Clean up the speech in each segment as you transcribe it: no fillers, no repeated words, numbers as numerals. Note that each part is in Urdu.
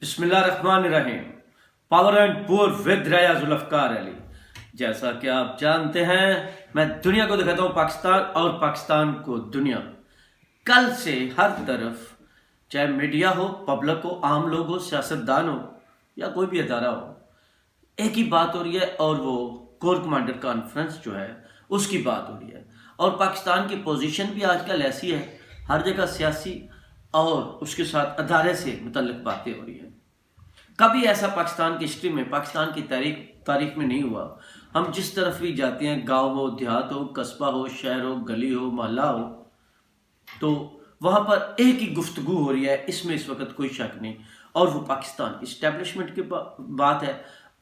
بسم اللہ الرحمن الرحیم۔ پاور اینڈ پور ود ریا ذوالفقار علی۔ جیسا کہ آپ جانتے ہیں، میں دنیا کو دکھاتا ہوں پاکستان اور پاکستان کو دنیا۔ کل سے ہر طرف چاہے میڈیا ہو، پبلک ہو، عام لوگ ہو، سیاستدان ہو یا کوئی بھی ادارہ ہو، ایک ہی بات ہو رہی ہے اور وہ کور کمانڈر کانفرنس جو ہے اس کی بات ہو رہی ہے۔ اور پاکستان کی پوزیشن بھی آج کل ایسی ہے، ہر جگہ سیاسی اور اس کے ساتھ ادارے سے متعلق باتیں ہو رہی ہیں۔ کبھی ایسا پاکستان کی ہسٹری میں، پاکستان کی تاریخ میں نہیں ہوا۔ ہم جس طرف بھی جاتے ہیں، گاؤں ہو، دیہات ہو، قصبہ ہو، شہر ہو، گلی ہو، محلہ ہو، تو وہاں پر ایک ہی گفتگو ہو رہی ہے، اس میں اس وقت کوئی شک نہیں، اور وہ پاکستان اسٹیبلشمنٹ کی بات ہے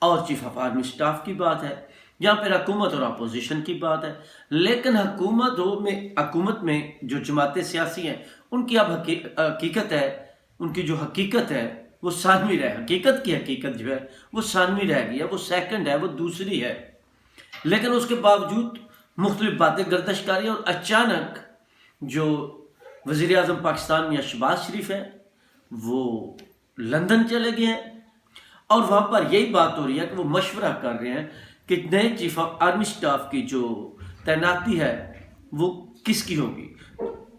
اور چیف آف آرمی اسٹاف کی بات ہے، یا پھر حکومت اور اپوزیشن کی بات ہے۔ لیکن حکومت میں جو جماعتیں سیاسی ہیں، ان کی اب حقیقت ہے، ان کی جو حقیقت ہے وہ ثانوی حقیقت کی حقیقت جو ہے وہ ثانوی رہ گئی ہے، وہ سیکنڈ ہے، وہ دوسری ہے۔ لیکن اس کے باوجود مختلف باتیں گردش کاری، اور اچانک جو وزیر اعظم پاکستان میں شہباز شریف ہے وہ لندن چلے گئے ہیں، اور وہاں پر یہی بات ہو رہی ہے کہ وہ مشورہ کر رہے ہیں کہ نئے چیف آف آرمی اسٹاف کی جو تعیناتی ہے وہ کس کی ہوگی۔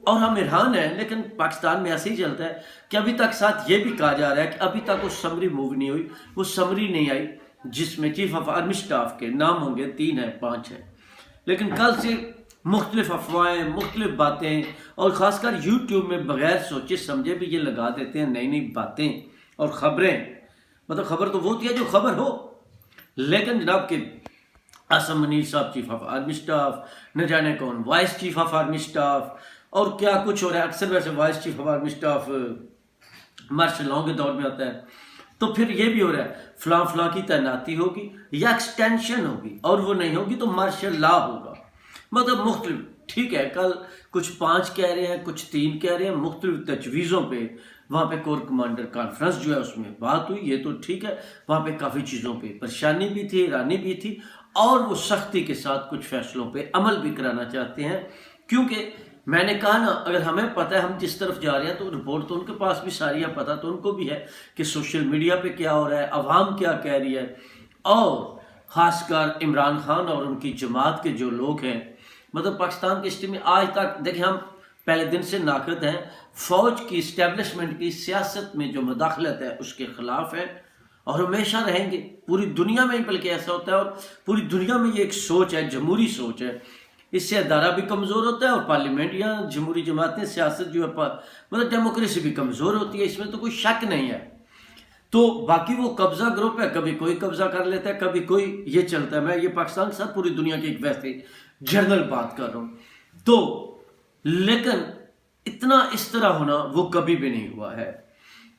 اور ہم حیران ہیں، لیکن پاکستان میں ایسے ہی چلتا ہے کہ ابھی تک ساتھ یہ بھی کہا جا رہا ہے کہ ابھی تک وہ سمری موو نہیں ہوئی، وہ سمری نہیں آئی جس میں چیف آف آرمی اسٹاف کے نام ہوں گے، 3 ہیں 5 ہیں۔ لیکن کل سے مختلف افواہیں، مختلف باتیں، اور خاص کر یوٹیوب میں بغیر سوچے سمجھے بھی یہ لگا دیتے ہیں نئی نئی باتیں اور خبریں۔ مطلب خبر تو وہ ہوتی ہے جو خبر ہو، لیکن جناب کہ عاصم منیر صاحب چیف آف آرمی اسٹاف، نہ جانے کون vice chief of army staff, اور کیا کچھ ہو رہا ہے۔ اکثر ویسے vice chief of army staff martial law کے دور میں آتا ہے، تو پھر یہ بھی ہو رہا ہے فلاں فلاں کی تعیناتی ہوگی یا ایکسٹینشن ہوگی، اور وہ نہیں ہوگی تو مارشل لاء ہوگا۔ مطلب مختلف، ٹھیک ہے، کل کچھ 5 کہہ رہے ہیں، کچھ 3 کہہ رہے ہیں، مختلف تجویزوں پہ وہاں پہ کور کمانڈر کانفرنس جو ہے اس میں بات ہوئی، یہ تو ٹھیک ہے۔ وہاں پہ کافی چیزوں پہ پریشانی بھی تھی، حیرانی بھی تھی، اور وہ سختی کے ساتھ کچھ فیصلوں پہ عمل بھی کرانا چاہتے ہیں، کیونکہ میں نے کہا نا، اگر ہمیں پتہ ہے ہم جس طرف جا رہے ہیں تو رپورٹ تو ان کے پاس بھی ساری ہے، پتہ تو ان کو بھی ہے کہ سوشل میڈیا پہ کیا ہو رہا ہے، عوام کیا کہہ رہی ہے، اور خاص کر عمران خان اور ان کی جماعت کے جو لوگ ہیں۔ مطلب پاکستان کی ہسٹری میں آج تک دیکھیں، ہم پہلے دن سے ناقد ہیں، فوج کی اسٹیبلشمنٹ کی سیاست میں جو مداخلت ہے اس کے خلاف ہے، اور ہمیشہ رہیں گے۔ پوری دنیا میں ہی بلکہ ایسا ہوتا ہے، اور پوری دنیا میں یہ ایک سوچ ہے، جمہوری سوچ ہے، اس سے ادارہ بھی کمزور ہوتا ہے، اور پارلیمنٹ یا جمہوری جماعتیں، سیاست جو ہے مطلب ڈیموکریسی بھی کمزور ہوتی ہے، اس میں تو کوئی شک نہیں ہے۔ تو باقی وہ قبضہ گروپ ہے، کبھی کوئی قبضہ کر لیتا ہے، کبھی کوئی، یہ چلتا ہے۔ میں یہ پاکستان کے ساتھ پوری دنیا کی ایک ویسے جنرل بات کر رہا ہوں، تو لیکن اتنا اس طرح ہونا وہ کبھی بھی نہیں ہوا ہے۔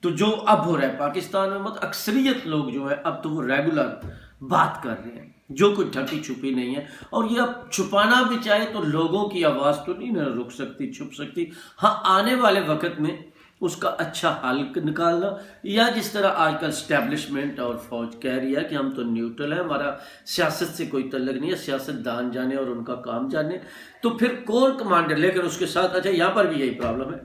تو جو اب ہو رہا ہے پاکستان میں، مطلب اکثریت لوگ جو ہے اب تو وہ ریگولر بات کر رہے ہیں، جو کوئی ڈھکی چھپی نہیں ہے۔ اور یہ اب چھپانا بھی چاہے تو لوگوں کی آواز تو نہیں نہ رک سکتی، چھپ سکتی۔ ہاں، آنے والے وقت میں اس کا اچھا حل نکالنا، یا جس طرح آج کل اسٹیبلشمنٹ اور فوج کہہ رہی ہے کہ ہم تو نیوٹرل ہیں، ہمارا سیاست سے کوئی تعلق نہیں ہے، سیاست دان جانے اور ان کا کام جانے، تو پھر کور کمانڈر، لیکن اس کے ساتھ اچھا یہاں پر بھی یہی پرابلم ہے،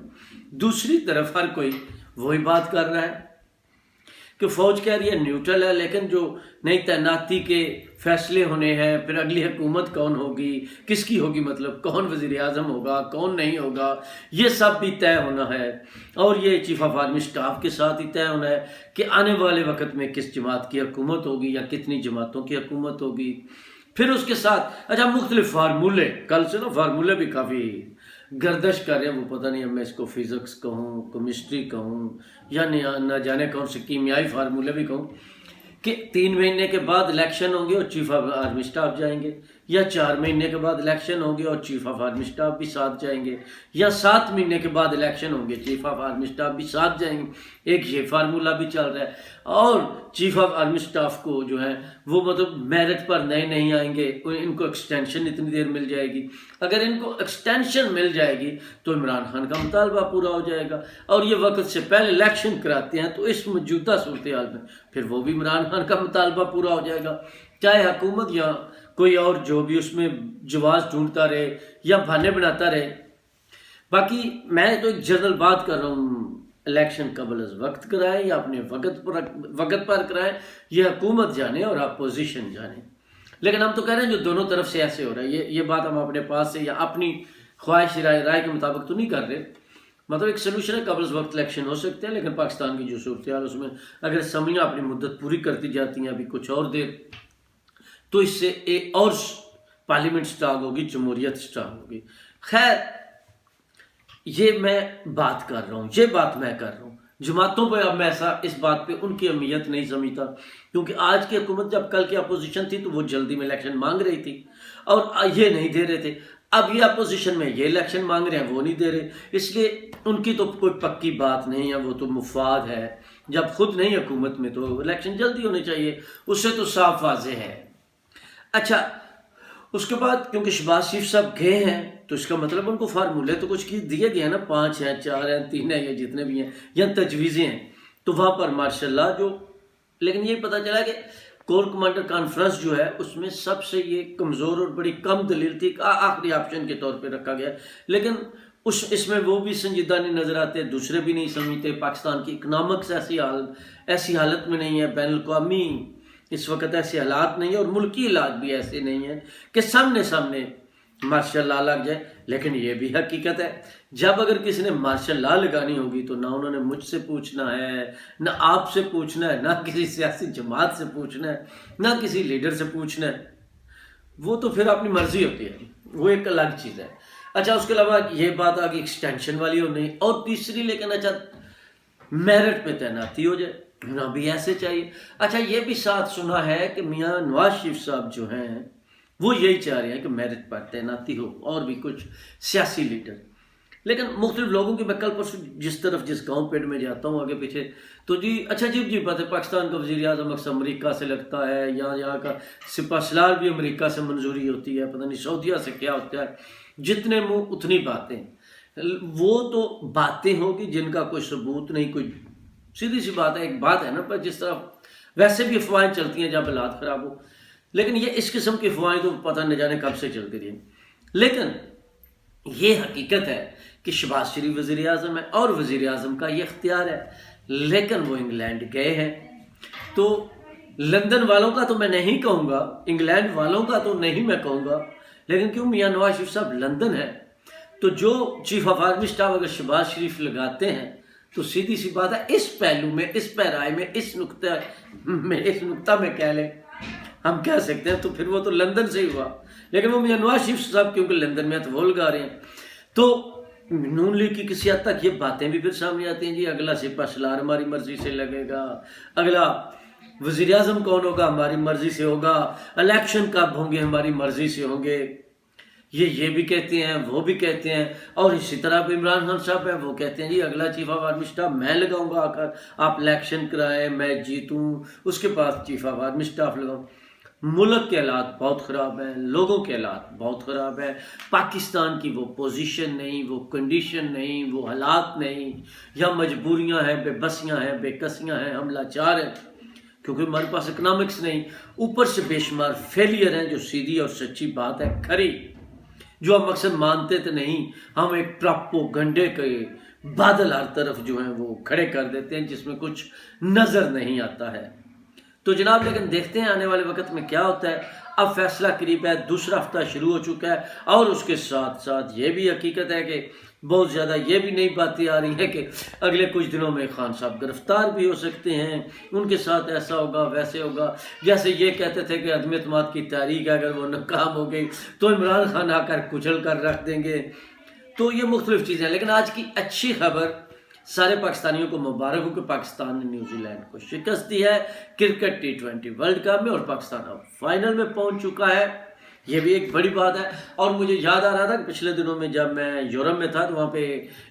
دوسری طرف ہر کوئی وہی بات کر رہا ہے کہ فوج کہہ رہی ہے نیوٹرل ہے، لیکن جو نئی تعیناتی کے فیصلے ہونے ہیں، پھر اگلی حکومت کون ہوگی، کس کی ہوگی، مطلب کون وزیر اعظم ہوگا، کون نہیں ہوگا، یہ سب بھی طے ہونا ہے۔ اور یہ چیف آف آرمی اسٹاف کے ساتھ ہی طے ہونا ہے کہ آنے والے وقت میں کس جماعت کی حکومت ہوگی یا کتنی جماعتوں کی حکومت ہوگی۔ پھر اس کے ساتھ اچھا مختلف فارمولے، کل سے نا فارمولے بھی کافی گردش کر رہے ہیں، وہ پتہ نہیں اب میں اس کو فزکس کہوں، کیمسٹری کہوں، یا نہ جانے کون سے کیمیائی فارمولے بھی کہوں، کہ 3 مہینے کے بعد الیکشن ہوں گے اور چیف آف آرمی اسٹاف جائیں گے، یا 4 مہینے کے بعد الیکشن ہوں گے اور چیف آف آرمی اسٹاف بھی ساتھ جائیں گے، یا 7 مہینے کے بعد الیکشن ہوں گے، چیف آف آرمی اسٹاف بھی ساتھ جائیں گے۔ ایک یہ فارمولہ بھی چل رہا ہے، اور چیف آف آرمی اسٹاف کو جو ہے وہ مطلب میرٹ پر نئے نہیں آئیں گے، ان کو ایکسٹینشن اتنی دیر مل جائے گی۔ اگر ان کو ایکسٹینشن مل جائے گی تو عمران خان کا مطالبہ پورا ہو جائے گا، اور یہ وقت سے پہلے الیکشن کراتے ہیں تو اس موجودہ صورتحال میں پھر وہ بھی عمران خان کا مطالبہ پورا ہو جائے گا، چاہے حکومت یا کوئی اور جو بھی اس میں جواز ڈھونڈتا رہے یا بہانے بناتا رہے۔ باقی میں تو ایک جنرل بات کر رہا ہوں الیکشن قبل از وقت کرائیں یا اپنے وقت پر کرائیں، یہ حکومت جانے اور اپوزیشن جانے۔ لیکن ہم تو کہہ رہے ہیں جو دونوں طرف سے ایسے ہو رہا ہے، یہ بات ہم اپنے پاس سے یا اپنی خواہش رائے کے مطابق تو نہیں کر رہے۔ مطلب ایک سلوشن ہے، قبل از وقت الیکشن ہو سکتے ہیں، لیکن پاکستان کی جو صورتحال اس میں اگر اسمبلیاں اپنی مدت پوری کرتی جاتی ہیں ابھی کچھ اور دیر، تو اس سے ایک اور پارلیمنٹ سٹرانگ ہوگی، جمہوریت سٹرانگ ہوگی۔ خیر، یہ میں بات کر رہا ہوں، یہ بات میں کر رہا ہوں جماعتوں پہ۔ اب میں اس بات پہ ان کی اہمیت نہیں سمجھتا، کیونکہ آج کی حکومت جب کل کی اپوزیشن تھی تو وہ جلدی میں الیکشن مانگ رہی تھی اور یہ نہیں دے رہے تھے۔ اب یہ اپوزیشن میں یہ الیکشن مانگ رہے ہیں، وہ نہیں دے رہے، اس لیے ان کی تو کوئی پکی بات نہیں ہے، وہ تو مفاد ہے۔ جب خود نہیں حکومت میں تو الیکشن جلدی ہونے چاہیے، اس سے تو صاف واضح ہے۔ اچھا، اس کے بعد کیونکہ شہباز شریف صاحب گئے ہیں تو اس کا مطلب ان کو فارمولے تو کچھ دیے گئے ہیں نا، 5 ہیں، 4 ہیں، 3 ہیں، یا جتنے بھی ہیں، یا تجویزیں ہیں، تو وہاں پر ماشاءاللہ لیکن یہ پتہ چلا کہ کور کمانڈر کانفرنس جو ہے اس میں سب سے یہ کمزور اور بڑی کم دلیل تھی، آخری آپشن کے طور پہ رکھا گیا، لیکن اس میں وہ بھی سنجیدہ نہیں نظر آتے، دوسرے بھی نہیں سمجھتے۔ پاکستان کی اکنامکس ایسی حالت میں نہیں ہے، بین الاقوامی اس وقت ایسے حالات نہیں ہیں، اور ملکی حالات بھی ایسے نہیں ہیں کہ سامنے مارشل لا لگ جائے۔ لیکن یہ بھی حقیقت ہے، جب اگر کسی نے مارشل لا لگانی ہوگی تو نہ انہوں نے مجھ سے پوچھنا ہے، نہ آپ سے پوچھنا ہے، نہ کسی سیاسی جماعت سے پوچھنا ہے، نہ کسی لیڈر سے پوچھنا ہے، وہ تو پھر اپنی مرضی ہوتی ہے، وہ ایک الگ چیز ہے۔ اچھا، اس کے علاوہ یہ بات آگئی ایکسٹینشن والی ہو نہیں، اور تیسری لیکن اچھا میرٹ پہ تعیناتی ہو جائے، نہ بھی ایسے چاہیے۔ اچھا، یہ بھی ساتھ سنا ہے کہ میاں نواز شریف صاحب جو ہیں وہ یہی چاہ رہے ہیں کہ میرٹ پر تعیناتی ہو، اور بھی کچھ سیاسی لیڈر، لیکن مختلف لوگوں کی میں کل پرسوں جس گاؤں پیڑ میں جاتا ہوں آگے پیچھے تو اچھا جی بات ہے، پاکستان کا وزیر اعظم اکثر امریکہ سے لگتا ہے، یہاں کا سپہ سالار بھی امریکہ سے منظوری ہوتی ہے، پتہ نہیں سعودیہ سے کیا ہوتا ہے، جتنے منہ اتنی باتیں۔ وہ تو باتیں ہوگی جن کا کوئی ثبوت نہیں، کوئی سیدھی سی بات ہے، ایک بات ہے نا، پر جس طرح ویسے بھی افواہیں چلتی ہیں جب حالات خراب ہو، لیکن یہ اس قسم کی افواہیں تو پتہ نہ جانے کب سے چلتی رہی۔ لیکن یہ حقیقت ہے کہ شہباز شریف وزیر اعظم ہے اور وزیر اعظم کا یہ اختیار ہے، لیکن وہ انگلینڈ گئے ہیں، تو لندن والوں کا تو میں نہیں کہوں گا، انگلینڈ والوں کا تو نہیں میں کہوں گا، لیکن کیوں میاں نواز شریف صاحب لندن ہے تو جو چیف آف آرمی اسٹاف اگر شہباز شریف لگاتے ہیں تو سیدھی سی بات ہے، اس پہلو میں، اس پیرائے میں، اس نقطہ میں کہہ لیں، ہم کہہ سکتے ہیں، تو پھر وہ تو لندن سے ہی ہوا، لیکن وہ میاں نواز شریف صاحب کیونکہ لندن میں تو وہ لگا رہے ہیں، تو نون لیگ کی کسی حد تک یہ باتیں بھی پھر سامنے آتی ہیں، جی اگلا سپہ سالار ہماری مرضی سے لگے گا، اگلا وزیر اعظم کون ہوگا ہماری مرضی سے ہوگا، الیکشن کب ہوں گے ہماری مرضی سے ہوں گے، یہ بھی کہتے ہیں، وہ بھی کہتے ہیں، اور اسی طرح پہ عمران خان صاحب ہیں، وہ کہتے ہیں جی اگلا چیف آف آرمی اسٹاف میں لگاؤں گا، آ کر آپ الیکشن کرائیں، میں جیتوں، اس کے پاس چیف آف آرمی اسٹاف لگاؤں۔ ملک کے حالات بہت خراب ہیں، لوگوں کے حالات بہت خراب ہیں، پاکستان کی وہ پوزیشن نہیں، وہ کنڈیشن نہیں، وہ حالات نہیں، یا مجبوریاں ہیں، بے بسیاں ہیں، بے کسیاں ہیں، ہم لاچار ہیں کیونکہ ہمارے پاس اکنامکس نہیں، اوپر سے بے شمار فیلئر ہیں، جو سیدھی اور سچی بات ہے، کھری، جو ہم اکثر مانتے تو نہیں، ہم ایک ٹراپو گنڈے کے بادل ہر طرف جو ہیں وہ کھڑے کر دیتے ہیں جس میں کچھ نظر نہیں آتا ہے۔ تو جناب لیکن دیکھتے ہیں آنے والے وقت میں کیا ہوتا ہے۔ اب فیصلہ قریب ہے، دوسرا ہفتہ شروع ہو چکا ہے، اور اس کے ساتھ ساتھ یہ بھی حقیقت ہے کہ بہت زیادہ یہ بھی نئی باتیں آ رہی ہیں کہ اگلے کچھ دنوں میں خان صاحب گرفتار بھی ہو سکتے ہیں، ان کے ساتھ ایسا ہوگا ویسے ہوگا، جیسے یہ کہتے تھے کہ عدم اعتماد کی تحریک اگر وہ ناکام ہو گئی تو عمران خان آ کر کچل کر رکھ دیں گے، تو یہ مختلف چیزیں ہیں۔ لیکن آج کی اچھی خبر، سارے پاکستانیوں کو مبارک ہو کہ پاکستان نے نیوزی لینڈ کو شکست دی ہے کرکٹ T20 ورلڈ کپ میں، اور پاکستان اب فائنل میں پہنچ چکا ہے، یہ بھی ایک بڑی بات ہے۔ اور مجھے یاد آ رہا تھا کہ پچھلے دنوں میں جب میں یورپ میں تھا تو وہاں پہ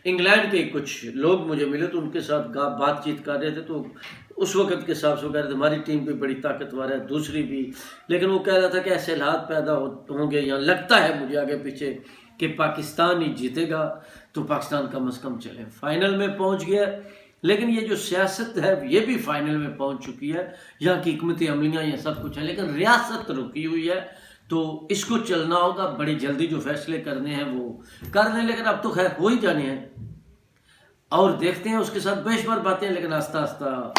انگلینڈ کے کچھ لوگ مجھے ملے تو ان کے ساتھ بات چیت کر رہے تھے، تو اس وقت کے حساب سے وہ کہہ رہے تھے ہماری ٹیم بھی بڑی طاقتور ہے، دوسری بھی، لیکن وہ کہہ رہا تھا کہ ایسے حالات پیدا ہوں گے، یا لگتا ہے مجھے آگے پیچھے کہ پاکستان ہی جیتے گا، تو پاکستان کم از کم چلے فائنل میں پہنچ گیا، لیکن یہ جو سیاست ہے یہ بھی فائنل میں پہنچ چکی ہے، یہاں کی حکمت عملیاں یہ سب کچھ ہے، لیکن ریاست رکی ہوئی ہے، تو اس کو چلنا ہوگا، بڑی جلدی جو فیصلے کرنے ہیں وہ کر لیں، لیکن اب تو خیر ہو ہی جانے ہیں۔ اور دیکھتے ہیں اس کے ساتھ بے شمار باتیں، لیکن آہستہ آہستہ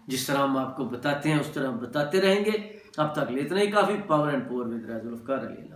جس طرح ہم آپ کو بتاتے ہیں اس طرح ہم بتاتے رہیں گے. اب تک اتنا ہی کافی. پاور اینڈ پور ود راج ذوالفقار علی.